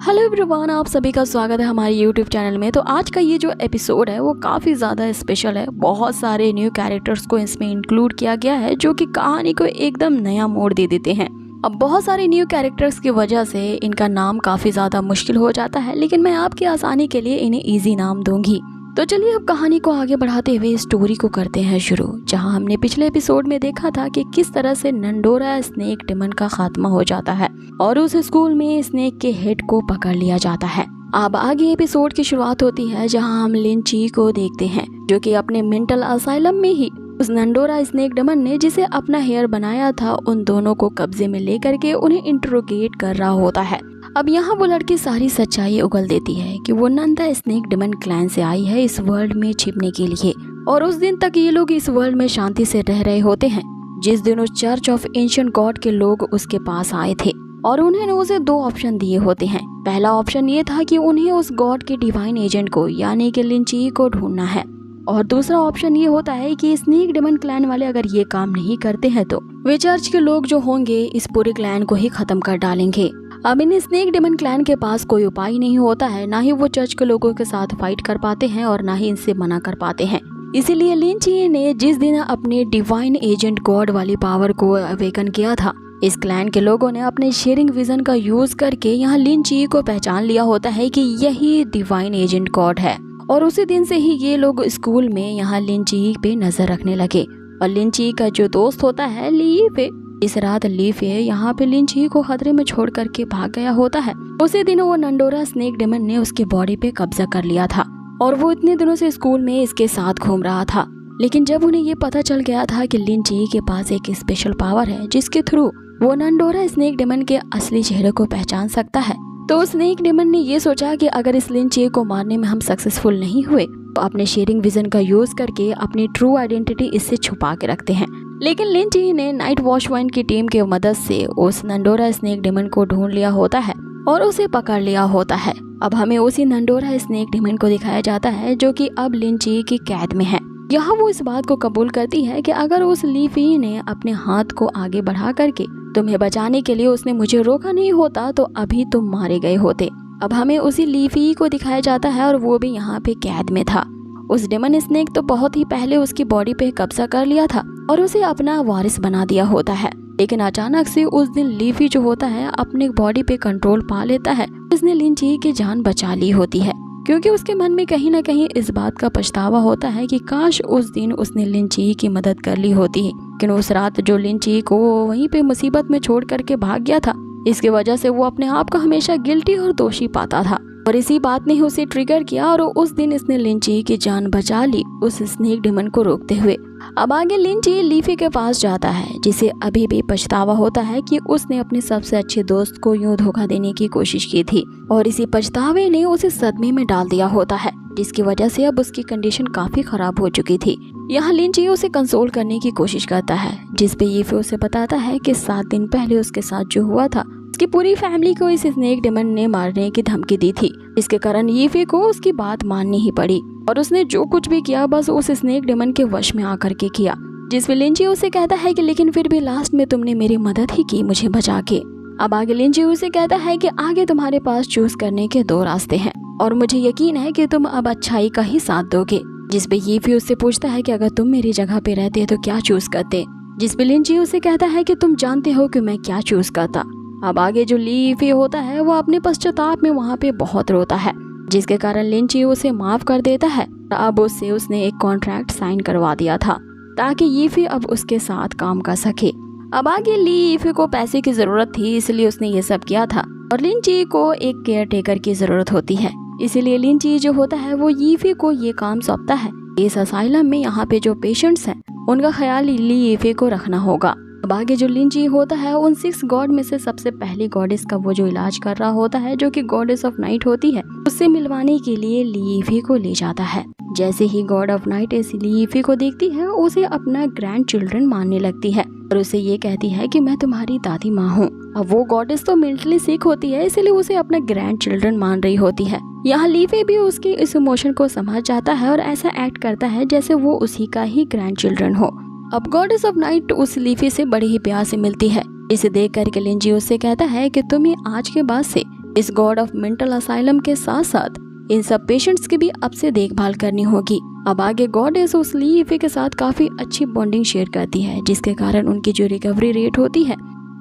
Hello everyone, आप सभी का स्वागत है हमारे यूट्यूब चैनल में। तो आज का ये जो एपिसोड है वो काफ़ी ज़्यादा स्पेशल है। बहुत सारे न्यू कैरेक्टर्स को इसमें इंक्लूड किया गया है जो कि कहानी को एकदम नया मोड़ दे देते हैं। अब बहुत सारे न्यू कैरेक्टर्स की वजह से इनका नाम काफ़ी ज़्यादा मुश्किल हो जाता है, लेकिन मैं आपकी आसानी के लिए इन्हें ईजी नाम दूंगी। तो चलिए अब कहानी को आगे बढ़ाते हुए स्टोरी को करते हैं शुरू, जहां हमने पिछले एपिसोड में देखा था कि किस तरह से नंडोरा स्नेक डेमन का खात्मा हो जाता है और उस स्कूल में स्नेक के हेड को पकड़ लिया जाता है। अब आगे एपिसोड की शुरुआत होती है जहां हम लिन ची को देखते हैं जो कि अपने मेंटल असाइलम में ही उस नंडोरा स्नेक डेमन ने जिसे अपना हेयर बनाया था उन दोनों को कब्जे में लेकर के उन्हें इंट्रोगेट कर रहा होता है। अब यहाँ वो लड़की सारी सच्चाई उगल देती है कि वो नंदा स्नेक डेमन क्लैन से आई है इस वर्ल्ड में छिपने के लिए, और उस दिन तक ये लोग इस वर्ल्ड में शांति से रह रहे होते हैं जिस दिन उस चर्च ऑफ एंशिएंट गॉड के लोग उसके पास आए थे और उन्होंने उसे दो ऑप्शन दिए होते हैं। पहला ऑप्शन ये था कि उन्हें उस गॉड के डिवाइन एजेंट को यानी कि लिन ची को ढूंढना है, और दूसरा ऑप्शन ये होता है कि स्नेक डेमन क्लैन वाले अगर ये काम नहीं करते हैं तो वे चर्च के लोग जो होंगे इस पूरे क्लैन को ही खत्म कर डालेंगे। अब इन स्नेक डेमन क्लैन के पास कोई उपाय नहीं होता है, ना ही वो चर्च के लोगों के साथ फाइट कर पाते हैं और ना ही इनसे मना कर पाते हैं। इसीलिए लिन ची ने जिस दिन अपने डिवाइन एजेंट गॉड वाली पावर को अवेकन किया था, इस क्लैन के लोगों ने अपने शेयरिंग विजन का यूज करके यहाँ लिन ची को पहचान लिया होता है कि यही डिवाइन एजेंट गॉड है, और उसी दिन से ही ये लोग स्कूल में यहाँ लिन ची पे नजर रखने लगे। और लिन ची का जो दोस्त होता है ली फे, इस रात ली फे यहाँ पे लिन ची को खतरे में छोड़ करके भाग गया होता है। उसी दिन वो नंडोरा स्नेक डेमन ने उसकी बॉडी पे कब्जा कर लिया था और वो इतने दिनों से स्कूल में इसके साथ घूम रहा था। लेकिन जब उन्हें ये पता चल गया था कि लिन ची के पास एक स्पेशल पावर है जिसके थ्रू वो नंडोरा स्नेक डेमन के असली चेहरे को पहचान सकता है, तो स्नेक डेमन ने ये सोचा कि अगर इस लिन ची को मारने में हम सक्सेसफुल नहीं हुए तो अपने शेयरिंग विजन का यूज करके अपनी ट्रू आइडेंटिटी इससे छुपा के रखते हैं। लेकिन लिन ची ने नाइट वॉच वन की टीम की मदद से उस नंडोरा स्नेक डेमन को ढूंढ लिया होता है और उसे पकड़ लिया होता है। अब हमें उसी नंडोरा स्नेक डेमन को दिखाया जाता है जो कि अब लिन ची की कैद में है। यहाँ वो इस बात को कबूल करती है कि अगर उस लीफी ने अपने हाथ को आगे बढ़ा करके तुम्हें बचाने के लिए उसने मुझे रोका नहीं होता तो अभी तुम मारे गए होते। अब हमें उसी लीफी को दिखाया जाता है और वो भी यहाँ पे कैद में था। उस डेमन स्नेक तो बहुत ही पहले उसकी बॉडी पे कब्जा कर लिया था और उसे अपना वारिस बना दिया होता है, लेकिन अचानक से उस दिन लीफी जो होता है अपने बॉडी पे कंट्रोल पा लेता है। उसने लिन ची की जान बचा ली होती है क्योंकि उसके मन में कहीं ना कहीं इस बात का पछतावा होता है कि काश उस दिन उसने लिन ची की मदद कर ली होती है। लेकिन उस रात जो लिन ची को वहीं पे मुसीबत में छोड़ करके भाग गया था, इसकी वजह से वो अपने आप को हमेशा गिल्टी और दोषी पाता था और इसी बात ने उसे ट्रिगर किया और उस दिन इसने लिन ची की जान बचा ली उस स्नेक डेमन को रोकते हुए। अब आगे लिन ची लीफी के पास जाता है जिसे अभी भी पछतावा होता है कि उसने अपने सबसे अच्छे दोस्त को यूं धोखा देने की कोशिश की थी, और इसी पछतावे ने उसे सदमे में डाल दिया होता है जिसकी वजह से अब उसकी कंडीशन काफी खराब हो चुकी थी। यहाँ लिन ची उसे कंसोल करने की कोशिश करता है जिसपे यीफे उसे बताता है कि 7 दिन पहले उसके साथ जो हुआ था उसकी पूरी फैमिली को इस स्नेक डेमन ने मारने की धमकी दी थी, इसके कारण यीफे को उसकी बात माननी ही पड़ी और उसने जो कुछ भी किया बस उस स्नेक डेमन के वश में आकर के किया। जिसमें लिन ची उसे कहता है कि लेकिन फिर भी लास्ट में तुमने मेरी मदद ही की मुझे बचा के। अब आगे लिन ची उसे कहता है कि आगे तुम्हारे पास चूज करने के 2 रास्ते हैं और मुझे यकीन है कि तुम अब अच्छाई का ही साथ दोगे। जिसपे यीफे उससे पूछता है कि अगर तुम मेरी जगह पे रहते तो क्या चूज करते, जिसपे लिन ची उसे कहता है कि तुम जानते हो कि मैं क्या चूज करता। अब आगे जो लीफे होता है वो अपने पश्चाताप में वहाँ पे बहुत रोता है जिसके कारण लिन ची उसे माफ कर देता है। अब उससे उसने एक कॉन्ट्रैक्ट साइन करवा दिया था ताकि यीफे अब उसके साथ काम कर सके। अब आगे लीफे को पैसे की जरूरत थी इसलिए उसने ये सब किया था, और लिन ची को एक केयर टेकर की जरूरत होती है, इसीलिए लिन ची जो होता है वो यीफे को ये काम सौंपता है। इस असाइलम में यहाँ पे जो पेशेंट्स हैं उनका ख्याल लीफे को रखना होगा। अब आगे जो लिन ची होता है उन 6 गॉड में से सबसे पहली गॉडेस का वो जो इलाज कर रहा होता है जो कि गॉडेस ऑफ नाइट होती है, उससे मिलवाने के लिए लीफे को ले जाता है। जैसे ही गॉड ऑफ नाइट इस लीफे को देखती है उसे अपना ग्रैंड चिल्ड्रन मानने लगती है और उसे ये कहती है कि मैं तुम्हारी दादी माँ हूँ। अब वो गॉडेस तो मेंटली सिक होती है इसलिए उसे अपना ग्रैंड चिल्ड्रन मान रही होती है। यहाँ लीफे भी उसकी इस इमोशन को समझ जाता है और ऐसा एक्ट करता है जैसे वो उसी का ही ग्रैंड चिल्ड्रन हो। अब गॉडेस ऑफ नाइट उस लीफे से बड़े ही प्यार से मिलती है। इसे देख करके लिन ची उससे कहता है कि तुम्हें आज के बाद से इस गॉड ऑफ मेंटल असाइलम के साथ साथ इन सब पेशेंट्स की भी अब से देखभाल करनी होगी। अब आगे गॉडेस उस ली यीफे के साथ काफी अच्छी बॉन्डिंग शेयर करती है, जिसके कारण उनकी जो रिकवरी रेट होती है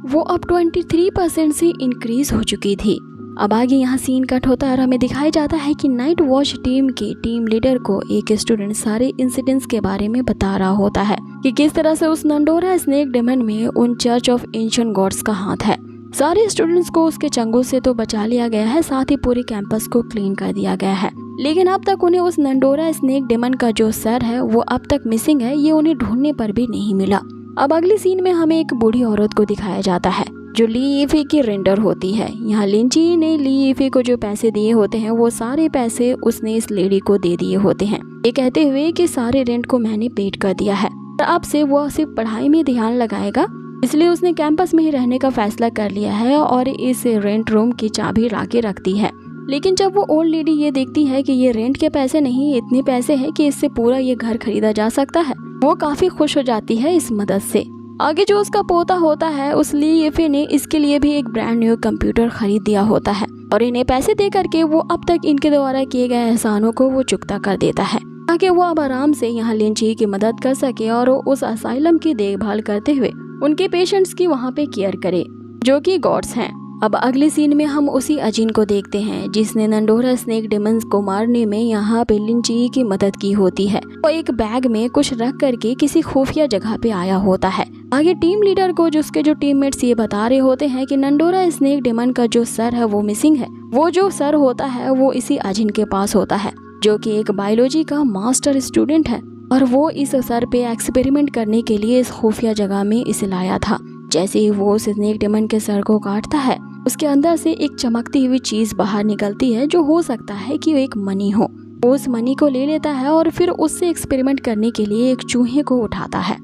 वो अब 23% से इंक्रीज हो चुकी थी। अब आगे यहाँ सीन कट होता है और हमें दिखाया जाता है कि नाइट वॉच टीम के टीम लीडर को एक स्टूडेंट सारे इंसिडेंट्स के बारे में बता रहा होता है कि किस तरह से उस नंडोरा स्नेक डेमन में उन चर्च ऑफ एंशिएंट गॉड्स का हाथ है। सारे स्टूडेंट्स को उसके चंगुल से तो बचा लिया गया है, साथ ही पूरे कैंपस को क्लीन कर दिया गया है, लेकिन अब तक उन्हें उस नंडोरा स्नेक डेमन का जो सर है वो अब तक मिसिंग है। ये उन्हें ढूंढने पर भी नहीं मिला। अब अगली सीन में हमें एक बूढ़ी औरत को दिखाया जाता है जो ली यीफे की रेंडर होती है। यहाँ लिंची ने ली यीफे को जो पैसे दिए होते हैं वो सारे पैसे उसने इस लेडी को दे दिए होते हैं, ये कहते हुए कि सारे रेंट को मैंने पेड कर दिया है और अब से वो सिर्फ पढ़ाई में ध्यान लगाएगा, इसलिए उसने कैंपस में ही रहने का फैसला कर लिया है और इस रेंट रूम की चाबी लाके रखती है। लेकिन जब वो ओल्ड लेडी ये देखती है कि ये रेंट के पैसे नहीं, इतने पैसे हैं कि इससे पूरा ये घर खरीदा जा सकता है, वो काफी खुश हो जाती है इस मदद से। आगे जो उसका पोता होता है उस ली यीफे ने इसके लिए भी एक ब्रांड न्यू कंप्यूटर खरीद दिया होता है और इन्हें पैसे दे करके वो अब तक इनके द्वारा किए गए एहसानों को वो चुकता कर देता है, ताकि वो अब आराम से यहाँ लिंची की मदद कर सके और उस असाइलम की देखभाल करते हुए उनके पेशेंट्स की वहाँ पे केयर करे जो कि गॉड्स हैं। अब अगले सीन में हम उसी अजीन को देखते हैं जिसने नंडोरा स्नेक डेमन्स को मारने में यहाँ पे लिंची की मदद की होती है। वो एक बैग में कुछ रख करके किसी खुफिया जगह पे आया होता है। आगे टीम लीडर को जो उसके जो टीममेट्स ये बता रहे होते हैं कि नंडोरा स्नेक डेमन का जो सर है वो मिसिंग है। वो जो सर होता है वो इसी अजीन के पास होता है जो कि एक बायोलॉजी का मास्टर स्टूडेंट है और वो इस सर पे एक्सपेरिमेंट करने के लिए इस खुफिया जगह में इसे लाया था। जैसे ही वो स्नेक डेमन के सर को काटता है उसके अंदर से एक चमकती हुई चीज बाहर निकलती है जो हो सकता है कि वो एक मनी हो। वो उस मनी को ले लेता है और फिर उससे एक्सपेरिमेंट करने के लिए एक चूहे को उठाता है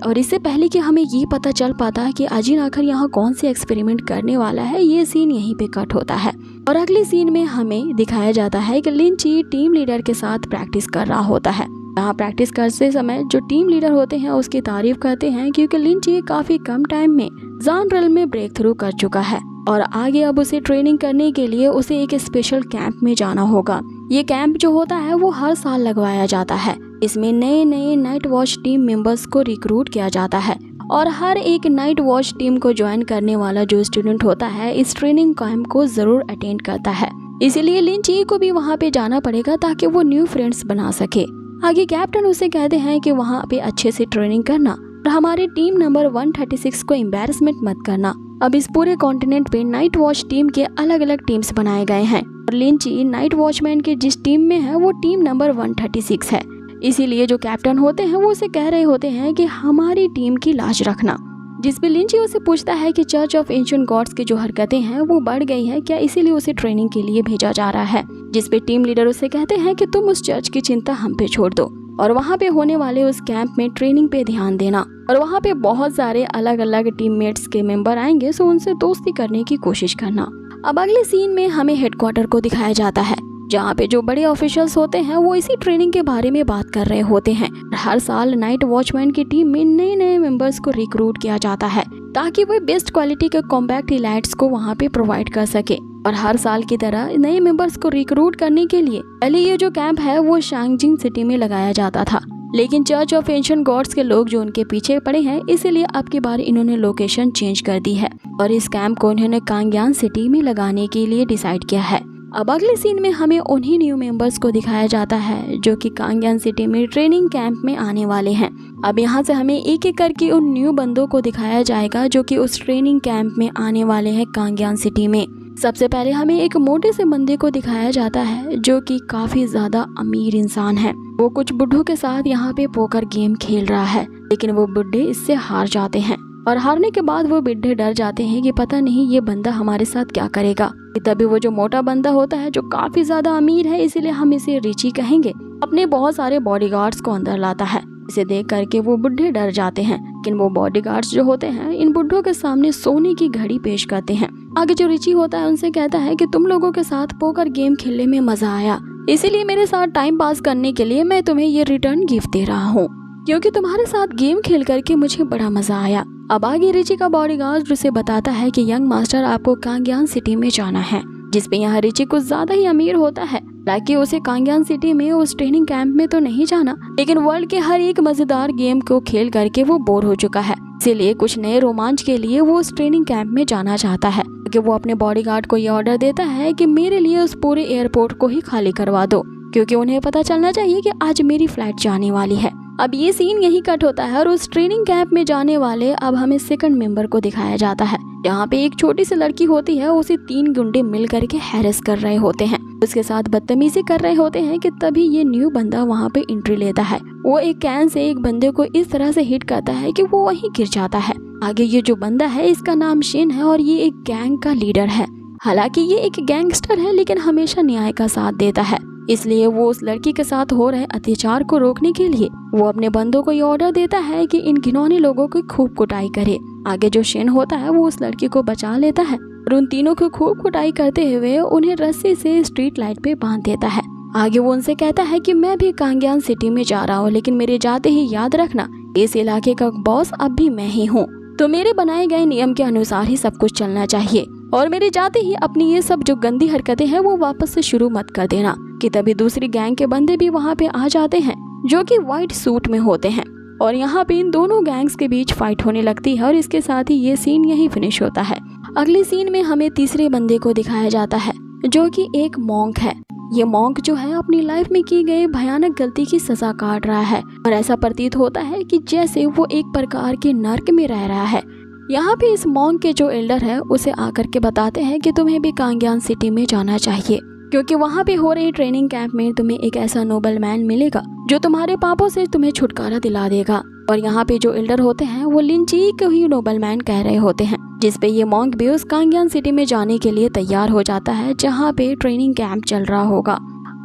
और इससे पहले कि हमें ये पता चल पाता है कि अजीन आखिर यहाँ कौन से एक्सपेरिमेंट करने वाला है, ये सीन यहीं पे कट होता है और अगले सीन में हमें दिखाया जाता है कि लिंची टीम लीडर के साथ प्रैक्टिस कर रहा होता है। यहाँ प्रैक्टिस करते समय जो टीम लीडर होते हैं उसकी तारीफ करते हैं क्योंकि लिंची काफी कम टाइम में जानरल में ब्रेक थ्रू कर चुका है और आगे अब उसे ट्रेनिंग करने के लिए उसे एक स्पेशल कैंप में जाना होगा। ये कैंप जो होता है वो हर साल लगवाया जाता है। इसमें नए नए नाइट वॉच टीम मेंबर्स को रिक्रूट किया जाता है और हर एक नाइट वॉच टीम को ज्वाइन करने वाला जो स्टूडेंट होता है इस ट्रेनिंग कैंप को जरूर अटेंड करता है। इसीलिए लिंची को भी वहाँ पे जाना पड़ेगा ताकि वो न्यू फ्रेंड्स बना सके। आगे कैप्टन उसे कहते हैं कि वहाँ पे अच्छे से ट्रेनिंग करना और हमारे टीम नंबर 136 को एम्बैरसमेंट मत करना। अब इस पूरे कॉन्टिनेंट पे नाइट वॉच टीम के अलग अलग टीम्स बनाए गए हैं और लिंची नाइट वॉचमैन के जिस टीम में है वो टीम नंबर 136 है। इसीलिए जो कैप्टन होते हैं वो उसे कह रहे होते हैं कि हमारी टीम की लाज रखना, जिसपे लिंची उसे पूछता है कि चर्च ऑफ एंशिएंट गॉड्स की जो हरकतें हैं वो बढ़ गई है क्या, इसीलिए उसे ट्रेनिंग के लिए भेजा जा रहा है। जिसपे टीम लीडर उसे कहते हैं कि तुम उस चर्च की चिंता हम पे छोड़ दो और वहाँ पे होने वाले उस कैंप में ट्रेनिंग पे ध्यान देना और वहाँ पे बहुत सारे अलग अलग टीममेट्स के मेंबर आएंगे, सो उनसे दोस्ती करने की कोशिश करना। अब अगले सीन में हमें हेडक्वार्टर को दिखाया जाता है जहाँ पे जो बड़े ऑफिशियल्स होते हैं वो इसी ट्रेनिंग के बारे में बात कर रहे होते हैं। हर साल नाइट वॉचमैन की टीम में नए नए मेंबर्स को रिक्रूट किया जाता है ताकि वो बेस्ट क्वालिटी के कॉम्पैक्ट इलाइट्स को वहाँ पे प्रोवाइड कर सके और हर साल की तरह नए मेंबर्स को रिक्रूट करने के लिए पहले ये जो कैंप है वो शांगजिंग सिटी में लगाया जाता था, लेकिन चर्च ऑफ एंशिएंट गॉड्स के लोग जो उनके पीछे पड़े हैं इसीलिए अब की बार इन्होंने लोकेशन चेंज कर दी है और इस कैंप को उन्होंने कांग्यान सिटी में लगाने के लिए डिसाइड किया है। अब अगले सीन में हमें उन्हीं न्यू मेंबर्स को दिखाया जाता है जो कि कांग्यान सिटी में ट्रेनिंग कैंप में आने वाले हैं। अब यहाँ से हमें एक एक करके उन न्यू बंदों को दिखाया जाएगा जो कि उस ट्रेनिंग कैंप में आने वाले हैं कांग्यान सिटी में। सबसे पहले हमें एक मोटे से बंदे को दिखाया जाता है जो कि काफी ज्यादा अमीर इंसान है। वो कुछ बुड्ढों के साथ यहाँ पे पोकर गेम खेल रहा है, लेकिन वो बुड्ढे इससे हार जाते हैं और हारने के बाद वो बुड्ढे डर जाते हैं कि पता नहीं ये बंदा हमारे साथ क्या करेगा। तभी वो जो मोटा बंदा होता है जो काफी ज्यादा अमीर है, इसीलिए हम इसे रिची कहेंगे, अपने बहुत सारे बॉडीगार्ड्स को अंदर लाता है। इसे देख करके वो बुड्ढे डर जाते हैं, लेकिन वो बॉडीगार्ड्स जो होते हैं इन बुड्ढों के सामने सोने की घड़ी पेश करते हैं। आगे जो रिची होता है उनसे कहता है कि तुम लोगों के साथ पोकर गेम खेलने में मजा आया, इसीलिए मेरे साथ टाइम पास करने के लिए मैं तुम्हें ये रिटर्न गिफ्ट दे रहा हूँ, क्योंकि तुम्हारे साथ गेम खेल करके मुझे बड़ा मजा आया। अब आगे रिची का बॉडीगार्ड उसे बताता है कि यंग मास्टर आपको कांग्यान सिटी में जाना है, जिसपे यहाँ रिची कुछ ज्यादा ही अमीर होता है। हालांकि उसे कांग्यान सिटी में उस ट्रेनिंग कैंप में तो नहीं जाना, लेकिन वर्ल्ड के हर एक मजेदार गेम को खेल करके वो बोर हो चुका है। इसीलिए कुछ नए रोमांच के लिए वो उस ट्रेनिंग कैंप में जाना चाहता है। कि वो अपने बॉडीगार्ड को ये ऑर्डर देता है कि मेरे लिए उस पूरे एयरपोर्ट को ही खाली करवा दो, क्योंकि उन्हें पता चलना चाहिए कि आज मेरी फ्लाइट जाने वाली है। अब ये सीन यही कट होता है और उस ट्रेनिंग कैंप में जाने वाले अब हमें सेकंड मेंबर को दिखाया जाता है। यहाँ पे एक छोटी सी लड़की होती है, उसे 3 गुंडे मिल करके हैरेस कर रहे होते हैं, उसके साथ बदतमीजी कर रहे होते हैं कि तभी ये न्यू बंदा वहाँ पे एंट्री लेता है। वो एक कैन से एक बंदे को इस तरह से हिट करता है कि वो वहीं गिर जाता है। आगे ये जो बंदा है इसका नाम शेन है और ये एक गैंग का लीडर है। हालांकि ये एक गैंगस्टर है लेकिन हमेशा न्याय का साथ देता है, इसलिए वो उस लड़की के साथ हो रहे अत्याचार को रोकने के लिए वो अपने बंदों को ये ऑर्डर देता है कि इन घिनौने लोगों की खूब कुटाई करे। आगे जो शेन होता है वो उस लड़की को बचा लेता है और उन तीनों की खूब कुटाई करते हुए उन्हें रस्सी से स्ट्रीट लाइट पे बांध देता है। आगे वो उनसे कहता है कि मैं भी कांग्यान सिटी में जा रहा हूँ, लेकिन मेरे जाते ही याद रखना इस इलाके का बॉस अब भी मैं ही हूँ, तो मेरे बनाए गए नियम के अनुसार ही सब कुछ चलना चाहिए और मेरे जाते ही अपनी ये सब जो गंदी हरकतें हैं वो वापस से शुरू मत कर देना। कि तभी दूसरी गैंग के बंदे भी वहाँ पे आ जाते हैं जो कि व्हाइट सूट में होते हैं और यहाँ पे इन दोनों गैंग्स के बीच फाइट होने लगती है और इसके साथ ही ये सीन यही फिनिश होता है। अगले सीन में हमें तीसरे बंदे को दिखाया जाता है जो कि एक मॉन्क है। ये मॉन्क जो है अपनी लाइफ में की गई भयानक गलती की सजा काट रहा है और ऐसा प्रतीत होता है कि जैसे वो एक प्रकार के नर्क में रह रहा है। यहाँ पे इस मॉन्क के जो एल्डर है उसे आकर के बताते हैं कि तुम्हें भी कांग्यान सिटी में जाना चाहिए, क्योंकि वहाँ पे हो रही ट्रेनिंग कैंप में तुम्हें एक ऐसा नोबल मैन मिलेगा जो तुम्हारे पापों से तुम्हें छुटकारा दिला देगा। और यहाँ पे जो एल्डर होते हैं वो लिंची को ही नोबल मैन कह रहे होते हैं, जिसपे ये मॉन्क भी उस कांग्यान सिटी में जाने के लिए तैयार हो जाता है जहाँ पे ट्रेनिंग कैंप चल रहा होगा।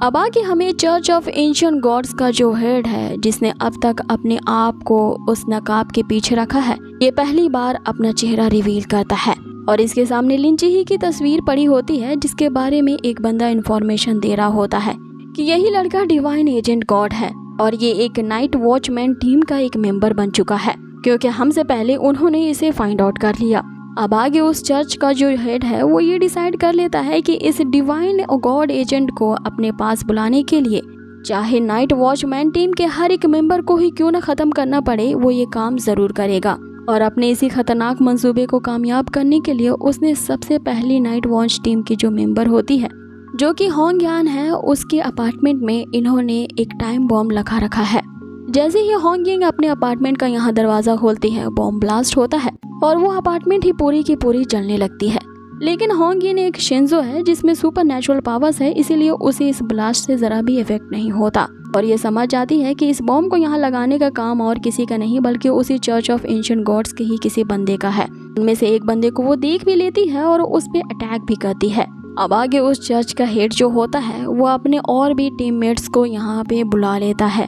अब आगे हमें चर्च ऑफ एंशिएंट गॉड्स का जो हेड है जिसने अब तक अपने आप को उस नकाब के पीछे रखा है, ये पहली बार अपना चेहरा रिवील करता है और इसके सामने लिंची ही की तस्वीर पड़ी होती है जिसके बारे में एक बंदा इन्फॉर्मेशन दे रहा होता है कि यही लड़का डिवाइन एजेंट गॉड है और ये एक नाइट वॉचमैन टीम का एक मेंबर बन चुका है, क्योंकि हमसे पहले उन्होंने इसे फाइंड आउट कर लिया। अब आगे उस चर्च का जो हेड है वो ये डिसाइड कर लेता है कि इस डिवाइन गॉड एजेंट को अपने पास बुलाने के लिए चाहे नाइट वॉचमैन टीम के हर एक मेंबर को ही क्यों न खत्म करना पड़े, वो ये काम जरूर करेगा। और अपने इसी खतरनाक मंसूबे को कामयाब करने के लिए उसने सबसे पहली नाइट वॉच टीम की जो मेंबर होती है जो कि होंगयान है, उसके अपार्टमेंट में इन्होंने एक टाइम बॉम्ब लगा रखा है। जैसे ही होंगयिंग अपने अपार्टमेंट का यहाँ दरवाजा खोलती है, बॉम्ब ब्लास्ट होता है और वो अपार्टमेंट ही पूरी की पूरी जलने लगती है। लेकिन होंगयिंग एक शिंजो है जिसमें सुपर नेचुरल पावर्स है, इसीलिए उसे इस ब्लास्ट से जरा भी इफेक्ट नहीं होता और ये समझ जाती है कि इस बॉम्ब को यहाँ लगाने का काम और किसी का नहीं बल्कि उसी चर्च ऑफ एंशिएंट गॉड्स के ही किसी बंदे का है। उनमें से एक बंदे को वो देख भी लेती है और उस पे अटैक भी करती है। अब आगे उस चर्च का हेड जो होता है वो अपने और भी टीममेट्स को यहाँ पे बुला लेता है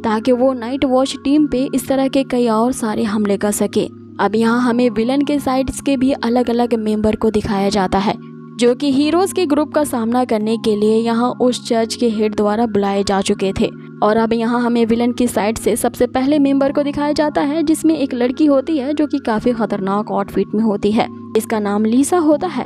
ताकि वो नाइट वॉच टीम पे इस तरह के कई और सारे हमले कर सके। अब यहाँ हमें विलन के साइड्स के भी अलग अलग मेंबर को दिखाया जाता है जो कि हीरोज के ग्रुप का सामना करने के लिए यहाँ उस चर्च के हेड द्वारा बुलाए जा चुके थे। और अब यहाँ हमें विलन की साइड से सबसे पहले मेंबर को दिखाया जाता है जिसमें एक लड़की होती है जो कि काफी खतरनाक आउटफिट में होती है। इसका नाम लीसा होता है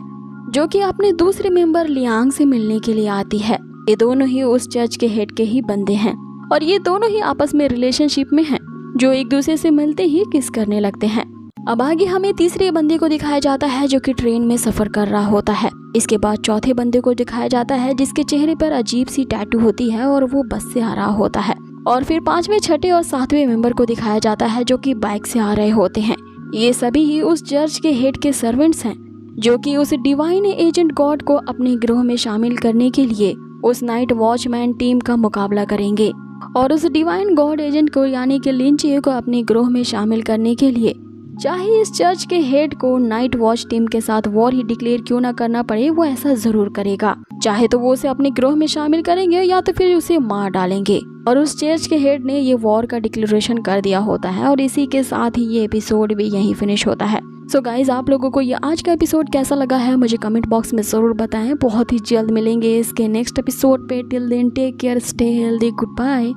जो कि अपने दूसरे मेंबर लियांग से मिलने के लिए आती है। ये दोनों ही उस चर्च के हेड के ही बंदे हैं और ये दोनों ही आपस में रिलेशनशिप में हैं जो एक दूसरे से मिलते ही किस करने लगते हैं। अब आगे हमें तीसरे बंदे को दिखाया जाता है जो कि ट्रेन में सफर कर रहा होता है। इसके बाद चौथे बंदे को दिखाया जाता है जिसके चेहरे पर अजीब सी टैटू होती है और वो बस से आ रहा होता है। और फिर 5वें, 6ठे और 7वें मेंबर को दिखाया जाता है जो कि बाइक से आ रहे होते हैं। ये सभी ही उस चर्च के हेड के सर्वेंट्स हैं जो कि उस डिवाइन एजेंट गॉड को अपने गिरोह में शामिल करने के लिए उस नाइट वॉचमैन टीम का मुकाबला करेंगे और उस डिवाइन गॉड एजेंट को यानी कि लिंची को अपने गिरोह में शामिल करने के लिए चाहे इस चर्च के हेड को नाइट वॉच टीम के साथ वॉर ही डिक्लेयर क्यों ना करना पड़े, वो ऐसा जरूर करेगा। चाहे तो वो उसे अपने गिरोह में शामिल करेंगे या तो फिर उसे मार डालेंगे। और उस चर्च के हेड ने ये वॉर का डिक्लेरेशन कर दिया होता है और इसी के साथ ही ये एपिसोड भी यहीं फिनिश होता है। सो गाइज, आप लोगों को ये आज का एपिसोड कैसा लगा है मुझे कमेंट बॉक्स में जरूर बताएं। बहुत ही जल्द मिलेंगे इसके नेक्स्ट एपिसोड पे। Till then take care, stay healthy, good bye.